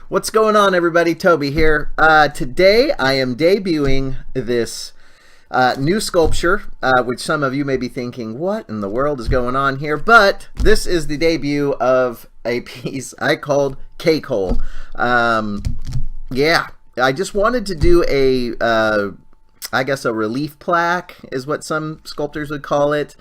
What's going on, everybody? Toby here. Today I am debuting this new sculpture, which some of you may be thinking, what in the world is going on here? But this is the debut of a piece I called Cakehole. Yeah, I just wanted to do I guess a relief plaque is what some sculptors would call it.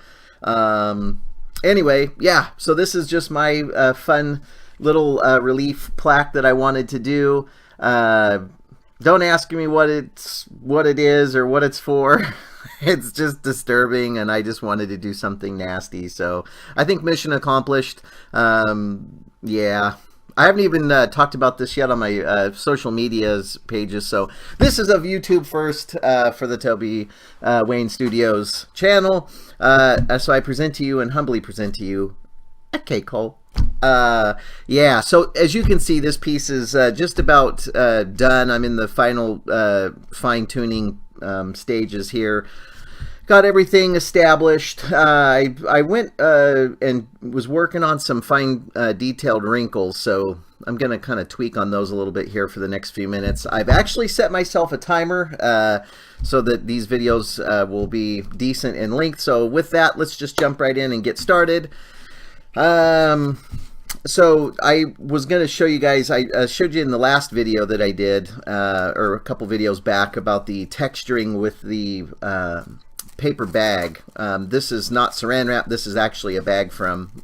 Anyway, yeah, so this is just my fun little relief plaque that I wanted to do. Don't ask me what it is or what it's for. It's just disturbing, and I just wanted to do something nasty. So I think mission accomplished. Yeah. I haven't even talked about this yet on my social medias pages. So this is of YouTube first for the Toby Wayne Studios channel. So I present to you and humbly present to you a Cakehole. Yeah, so as you can see, this piece is just about done. I'm in the final fine-tuning stages here. Got everything established. I went and was working on some fine detailed wrinkles, so I'm going to kind of tweak on those a little bit here for the next few minutes. I've actually set myself a timer so that these videos will be decent in length. So with that, let's just jump right in and get started. So I was going to show you guys, I showed you in the last video that I did, or a couple videos back, about the texturing with the paper bag. This is not saran wrap. This is actually a bag from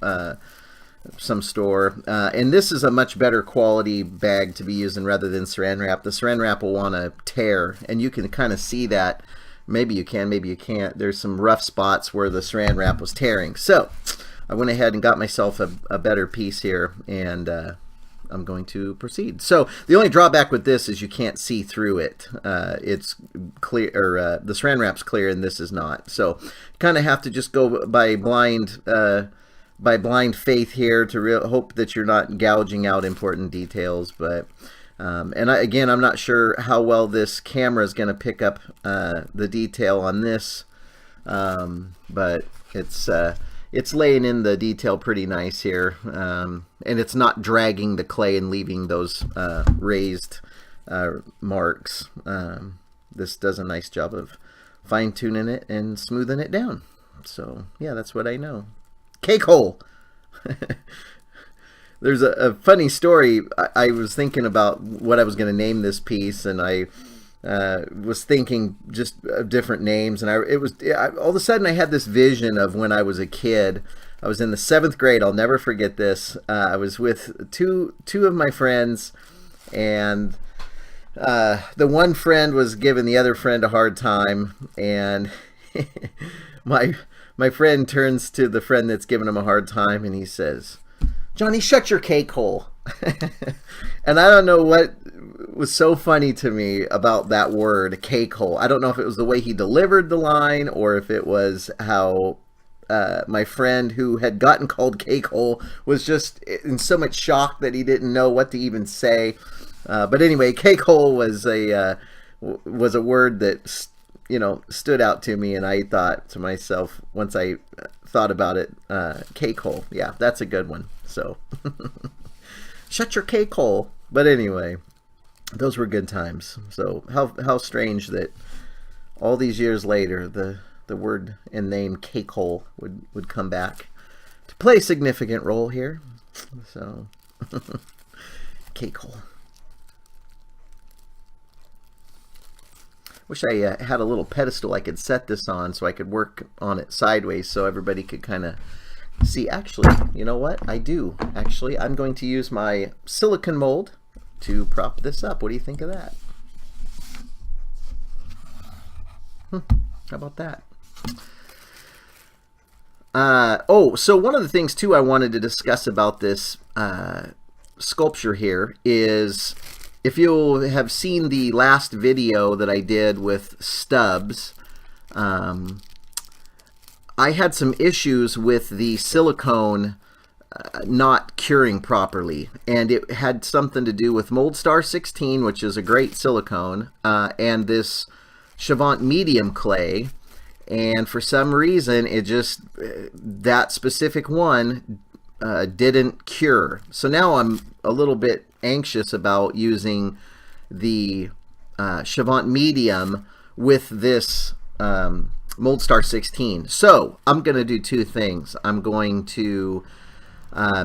some store. And this is a much better quality bag to be using rather than saran wrap. The saran wrap will want to tear, and you can kind of see that. Maybe you can, maybe you can't. There's some rough spots where the saran wrap was tearing. So I went ahead and got myself a better piece here, and I'm going to proceed. So the only drawback with this is you can't see through it. It's clear, or the saran wrap's clear, and this is not. So kind of have to just go by blind faith here to hope that you're not gouging out important details. But and again, I'm not sure how well this camera is going to pick up the detail on this, but it's laying in the detail pretty nice here, and it's not dragging the clay and leaving those raised marks. This does a nice job of fine-tuning it and smoothing it down. So yeah, that's what I know. Cakehole! There's a funny story. I was thinking about what I was going to name this piece, and I was thinking just different names, and all of a sudden I had this vision of when I was a kid. I was in the 7th grade. I'll never forget this. I was with two of my friends, and the one friend was giving the other friend a hard time, and my friend turns to the friend that's giving him a hard time, and he says, "Johnny, shut your cake hole." And I don't know what was so funny to me about that word, Cakehole. I don't know if it was the way he delivered the line, or if it was how my friend who had gotten called Cakehole was just in so much shock that he didn't know what to even say. But anyway, Cakehole was a word that stood out to me, and I thought to myself, once I thought about it, Cakehole, yeah, that's a good one. So shut your cakehole. But anyway, those were good times. So how strange that all these years later the word and name Cakehole would come back to play a significant role here. So Cakehole. Wish I had a little pedestal I could set this on so I could work on it sideways so everybody could kind of see. Actually, you know what? I do. Actually, I'm going to use my silicone mold to prop this up. What do you think of that? How about that? Oh, so one of the things too I wanted to discuss about this sculpture here is, if you have seen the last video that I did with stubs, I had some issues with the silicone not curing properly, and it had something to do with Mold Star 16, which is a great silicone, and this Chavant medium clay, and for some reason it just, that specific one didn't cure. So now I'm a little bit anxious about using the Chavant medium with this Moldstar 16. So I'm going to do two things. I'm going to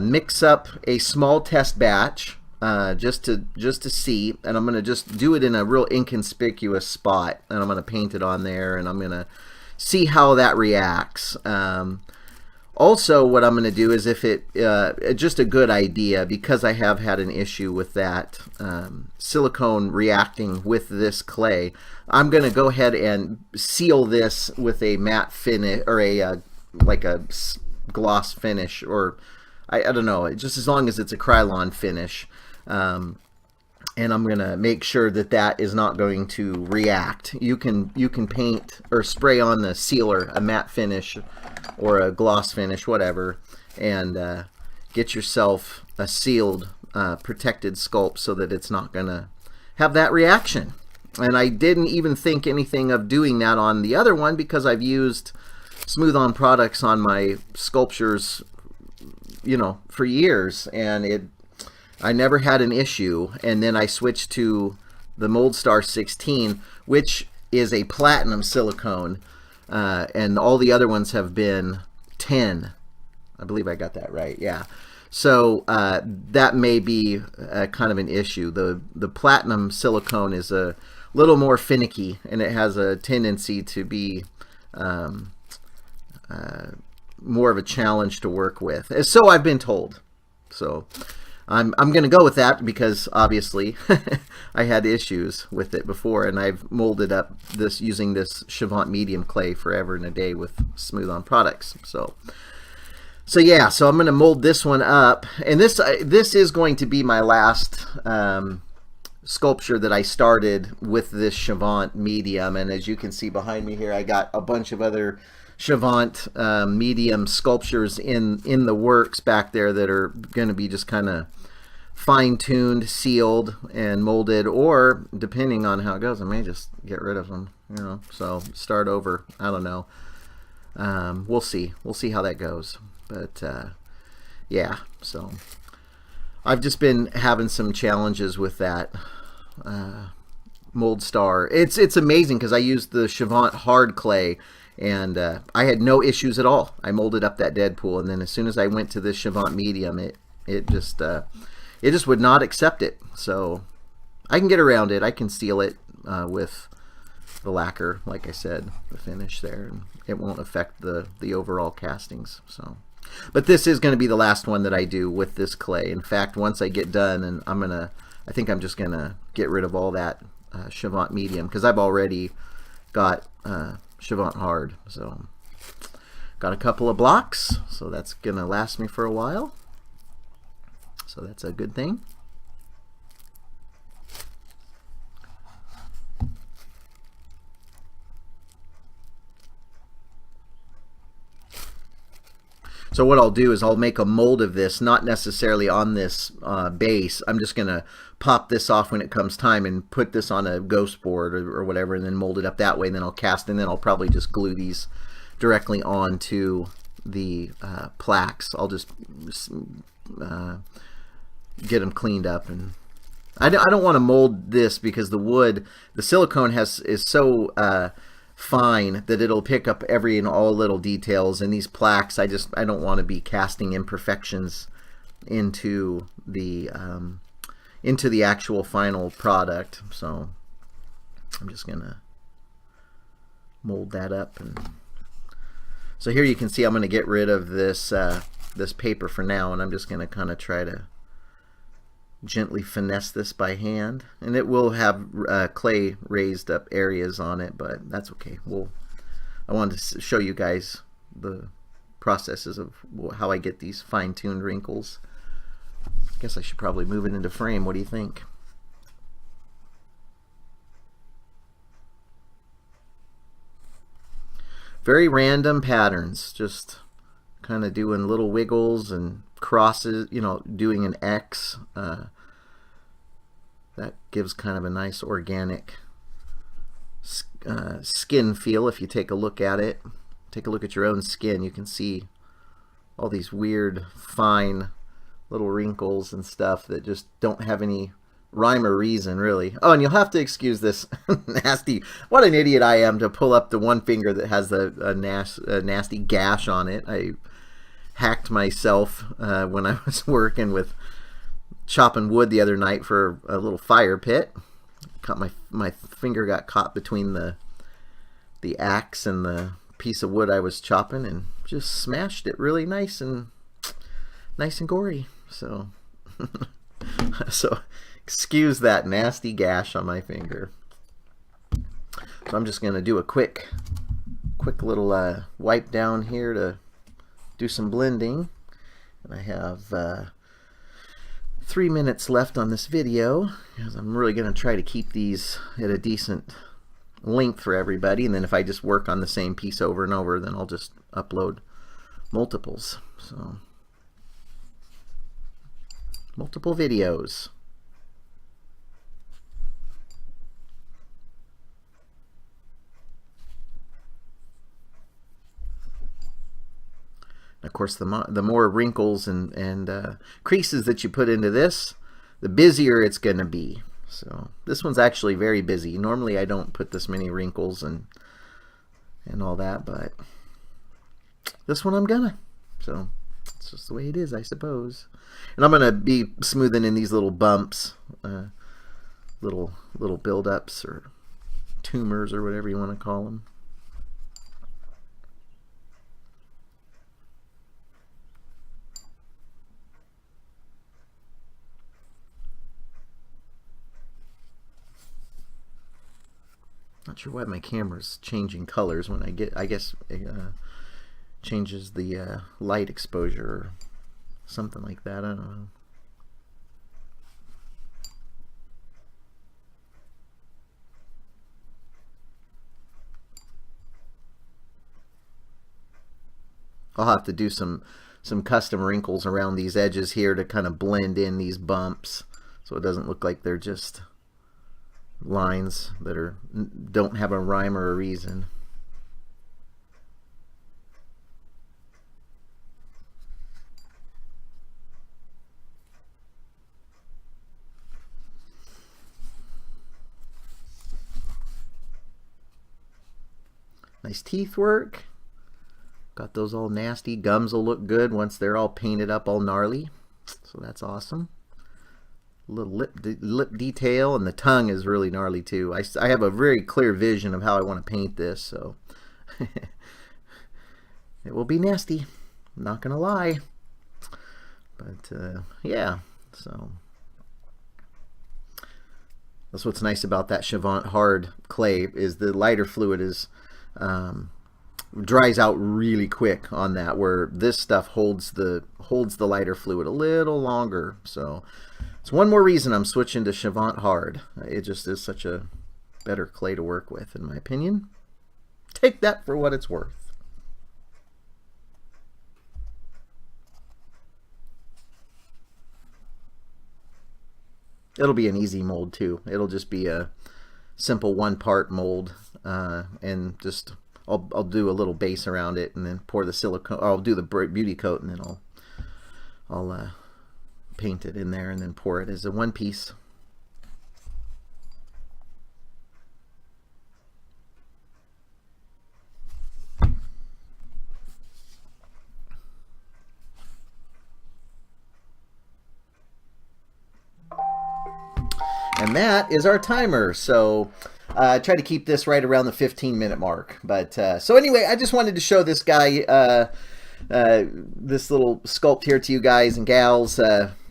mix up a small test batch just to see, and I'm going to just do it in a real inconspicuous spot, and I'm going to paint it on there, and I'm going to see how that reacts. Also, what I'm going to do is, if it just a good idea, because I have had an issue with that silicone reacting with this clay, I'm going to go ahead and seal this with a matte finish, or a like a gloss finish, or I don't know, just as long as it's a Krylon finish. And I'm going to make sure that that is not going to react. You can paint or spray on the sealer a matte finish or a gloss finish, whatever, and get yourself a sealed, protected sculpt so that it's not going to have that reaction. And I didn't even think anything of doing that on the other one, because I've used smooth-on products on my sculptures, you know, for years, and I never had an issue. And then I switched to the Moldstar 16, which is a platinum silicone, and all the other ones have been 10. I believe I got that right, yeah. So that may be kind of an issue. The platinum silicone is a little more finicky, and it has a tendency to be more of a challenge to work with. So I've been told. So I'm going to go with that, because obviously I had issues with it before, and I've molded up this using this Chavant medium clay forever and a day with smooth-on products. So yeah, so I'm going to mold this one up, and this is going to be my last sculpture that I started with this Chavant medium. And as you can see behind me here, I got a bunch of other Chavant medium sculptures in the works back there that are going to be just kind of fine-tuned, sealed, and molded, or depending on how it goes, I may just get rid of them, you know, so start over. I don't know. We'll see how that goes. But yeah, so I've just been having some challenges with that Moldstar. It's amazing, because I used the Chavant hard clay, and I had no issues at all. I molded up that Deadpool, and then as soon as I went to this Chavant medium, it just would not accept it. So I can get around it. I can seal it with the lacquer, like I said, the finish there, and it won't affect the overall castings. So, but this is going to be the last one that I do with this clay. In fact, once I get done, and I think I'm just gonna get rid of all that Chavant medium, because I've already got Chavant hard. So got a couple of blocks, so that's gonna last me for a while. So that's a good thing. So what I'll do is I'll make a mold of this, not necessarily on this base. I'm just going to pop this off when it comes time and put this on a ghost board or whatever, and then mold it up that way, and then I'll cast, and then I'll probably just glue these directly onto the plaques. I'll just get them cleaned up. And I don't want to mold this, because the wood, the silicone is so fine that it'll pick up every and all little details, and these plaques, I don't want to be casting imperfections into the actual final product. So I'm just gonna mold that up. And so here you can see I'm going to get rid of this this paper for now, and I'm just going to kind of try to gently finesse this by hand, and it will have clay raised up areas on it, but that's okay. I wanted to show you guys the processes of how I get these fine-tuned wrinkles. I guess I should probably move it into frame. What do you think? Very random patterns, just kind of doing little wiggles and crosses, you know, doing an X. That gives kind of a nice organic skin feel. If you take a look at it, take a look at your own skin, you can see all these weird, fine little wrinkles and stuff that just don't have any rhyme or reason, really. Oh, and you'll have to excuse this nasty, what an idiot I am to pull up the one finger that has a nasty gash on it. I hacked myself when I was working with chopping wood the other night for a little fire pit. My finger got caught between the axe and the piece of wood I was chopping and just smashed it really nice and gory. So so excuse that nasty gash on my finger. So I'm just going to do a quick little wipe down here to do some blending. And I have 3 minutes left on this video, because I'm really going to try to keep these at a decent length for everybody. And then if I just work on the same piece over and over, then I'll just upload multiples. So multiple videos. Of course, the more wrinkles and creases that you put into this, the busier it's going to be. So this one's actually very busy. Normally I don't put this many wrinkles and all that, but this one I'm gonna. So it's just the way it is, I suppose. And I'm gonna be smoothing in these little bumps, little buildups or tumors or whatever you want to call them. Not sure why my camera's changing colors when I guess it changes the light exposure or something like that. I don't know. I'll have to do some custom wrinkles around these edges here to kind of blend in these bumps so it doesn't look like they're just lines that don't have a rhyme or a reason. Nice teeth work. Got those all nasty. Gums will look good once they're all painted up all gnarly. So that's awesome. Little lip detail, and the tongue is really gnarly too. I have a very clear vision of how I want to paint this, so it will be nasty. I'm not gonna lie, but yeah. So that's what's nice about that Chavant hard clay, is the lighter fluid is dries out really quick on that, where this stuff holds the lighter fluid a little longer. So it's one more reason I'm switching to Chavant hard. It just is such a better clay to work with, in my opinion. Take that for what it's worth. It'll be an easy mold too. It'll just be a simple one-part mold, and just I'll do a little base around it, and then pour the silicone. I'll do the beauty coat, and then I'll paint it in there and then pour it as a one piece. And that is our timer. So try to keep this right around the 15-minute mark. But so anyway, I just wanted to show this guy, this little sculpt here to you guys and gals.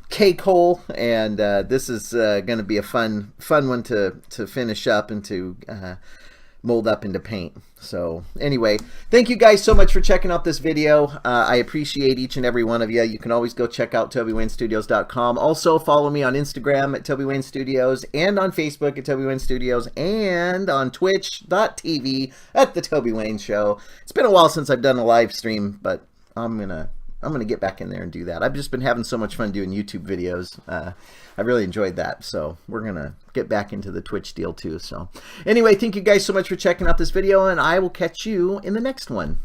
Cakehole, and this is going to be a fun one to finish up and to mold up into paint. So anyway, thank you guys so much for checking out this video. I appreciate each and every one of you. You can always go check out TobyWayneStudios.com. Also follow me on Instagram at Toby Wayne Studios, and on Facebook at Toby Wayne Studios, and on Twitch.tv at The Toby Wayne Show. It's been a while since I've done a live stream, but I'm gonna get back in there and do that. I've just been having so much fun doing YouTube videos. I really enjoyed that, so we're gonna get back into the Twitch deal too. So anyway, thank you guys so much for checking out this video, and I will catch you in the next one.